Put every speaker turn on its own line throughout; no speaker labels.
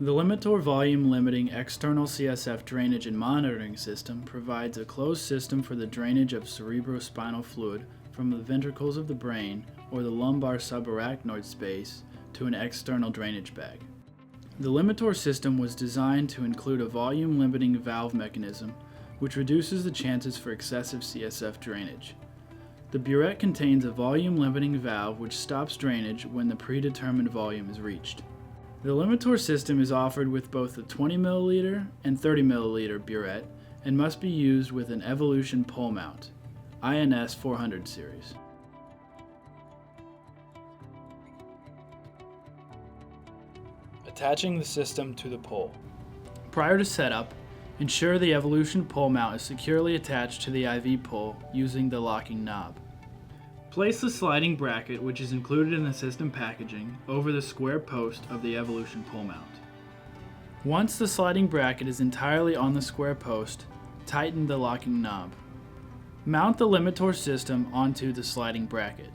The LimiTorr volume limiting external CSF drainage and monitoring system provides a closed system for the drainage of cerebrospinal fluid from the ventricles of the brain or the lumbar subarachnoid space to an external drainage bag. The LimiTorr system was designed to include a volume limiting valve mechanism which reduces the chances for excessive CSF drainage. The burette contains a volume limiting valve which stops drainage when the predetermined volume is reached. The LimiTorr system is offered with both the 20 ml and 30 ml burette and must be used with an Evolution pole mount, INS 400 series. Attaching the system to the pole. Prior to setup, ensure the Evolution pole mount is securely attached to the IV pole using the locking knob. Place the sliding bracket, which is included in the system packaging, over the square post of the Evolution pole mount. Once the sliding bracket is entirely on the square post, tighten the locking knob. Mount the LimiTorr system onto the sliding bracket.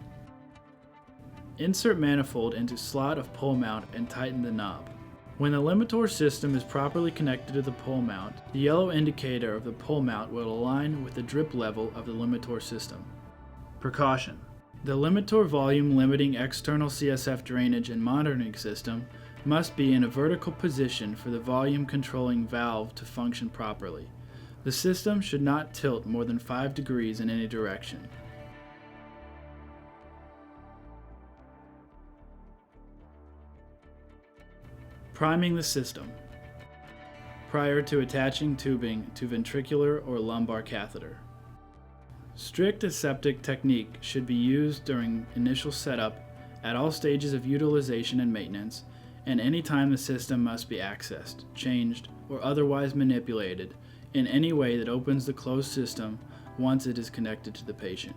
Insert manifold into slot of pole mount and tighten the knob. When the LimiTorr system is properly connected to the pole mount, the yellow indicator of the pole mount will align with the drip level of the LimiTorr system. Precaution: the LimiTorr volume limiting external CSF drainage and monitoring system must be in a vertical position for the volume controlling valve to function properly. The system should not tilt more than 5 degrees in any direction. Priming the system prior to attaching tubing to ventricular or lumbar catheter. Strict aseptic technique should be used during initial setup, at all stages of utilization and maintenance, and any time the system must be accessed, changed, or otherwise manipulated in any way that opens the closed system once it is connected to the patient.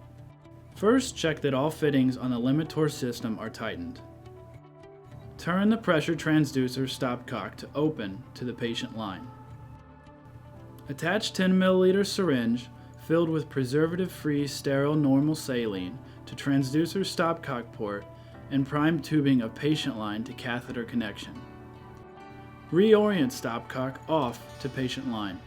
First, check that all fittings on the LimiTorr system are tightened. Turn the pressure transducer stopcock to open to the patient line. Attach 10 ml syringe filled with preservative-free sterile normal saline to transducer stopcock port and prime tubing of patient line to catheter connection. Reorient stopcock off to patient line.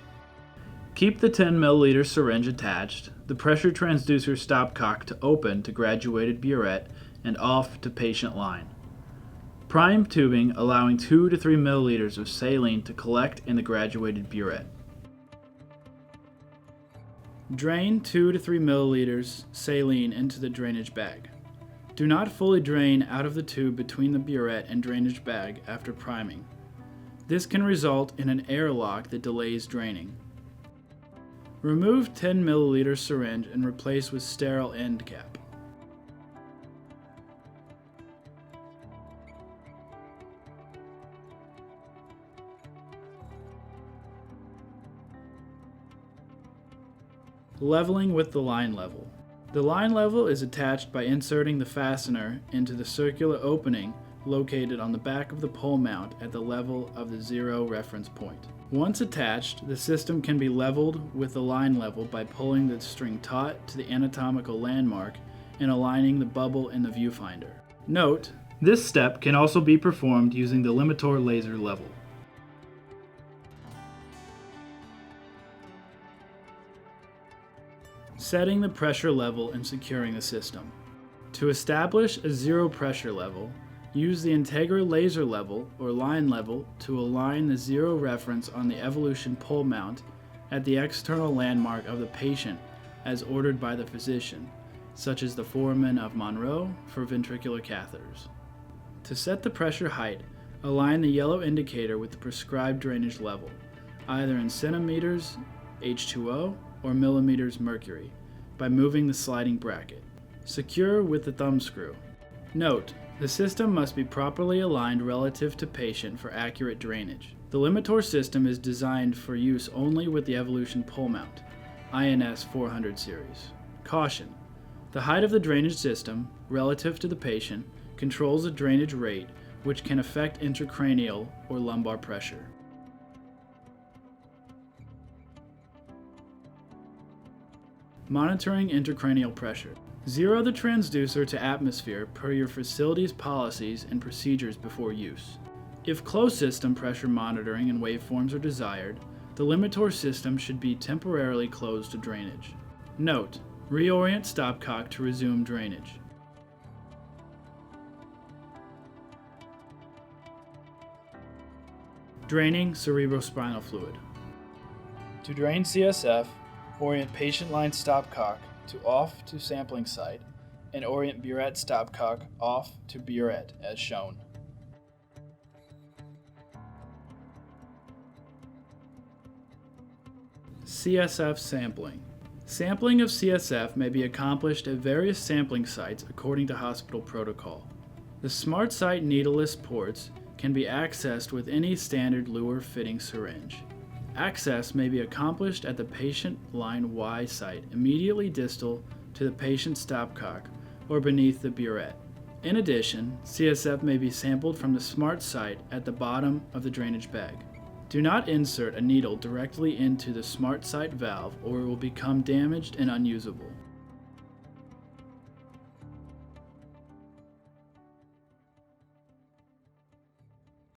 Keep the 10 ml syringe attached, the pressure transducer stopcock to open to graduated burette and off to patient line. Prime tubing allowing 2 to 3 ml of saline to collect in the graduated burette. Drain 2 to 3 ml saline into the drainage bag. Do not fully drain out of the tube between the burette and drainage bag after priming. This can result in an airlock that delays draining. Remove 10 ml syringe and replace with sterile end cap. Leveling with the line level. The line level is attached by inserting the fastener into the circular opening located on the back of the pole mount at the level of the 0 reference point. Once attached, the system can be leveled with the line level by pulling the string taut to the anatomical landmark and aligning the bubble in the viewfinder. Note, this step can also be performed using the LimiTorr laser level. Setting the pressure level and securing the system. To establish a 0 pressure level, use the Integra laser level or line level to align the 0 reference on the Evolution pole mount at the external landmark of the patient as ordered by the physician, such as the foramen of Monroe for ventricular catheters. To set the pressure height, align the yellow indicator with the prescribed drainage level, either in centimeters H2O or millimeters mercury, by moving the sliding bracket. Secure with the thumb screw. Note, the system must be properly aligned relative to patient for accurate drainage. The LimiTorr system is designed for use only with the Evolution pole mount, INS 400 series. Caution: the height of the drainage system, relative to the patient, controls the drainage rate, which can affect intracranial or lumbar pressure. Monitoring intracranial pressure. Zero the transducer to atmosphere per your facility's policies and procedures before use. If closed system pressure monitoring and waveforms are desired, the LimiTorr system should be temporarily closed to drainage. Note: reorient stopcock to resume drainage. Draining cerebrospinal fluid. To drain CSF, orient patient line stopcock to off to sampling site and orient burette stopcock off to burette as shown. CSF sampling. Sampling of CSF may be accomplished at various sampling sites according to hospital protocol. The SmartSite needleless ports can be accessed with any standard Luer fitting syringe. Access may be accomplished at the patient line Y site immediately distal to the patient stopcock or beneath the burette. In addition, CSF may be sampled from the SmartSite at the bottom of the drainage bag. Do not insert a needle directly into the SmartSite valve or it will become damaged and unusable.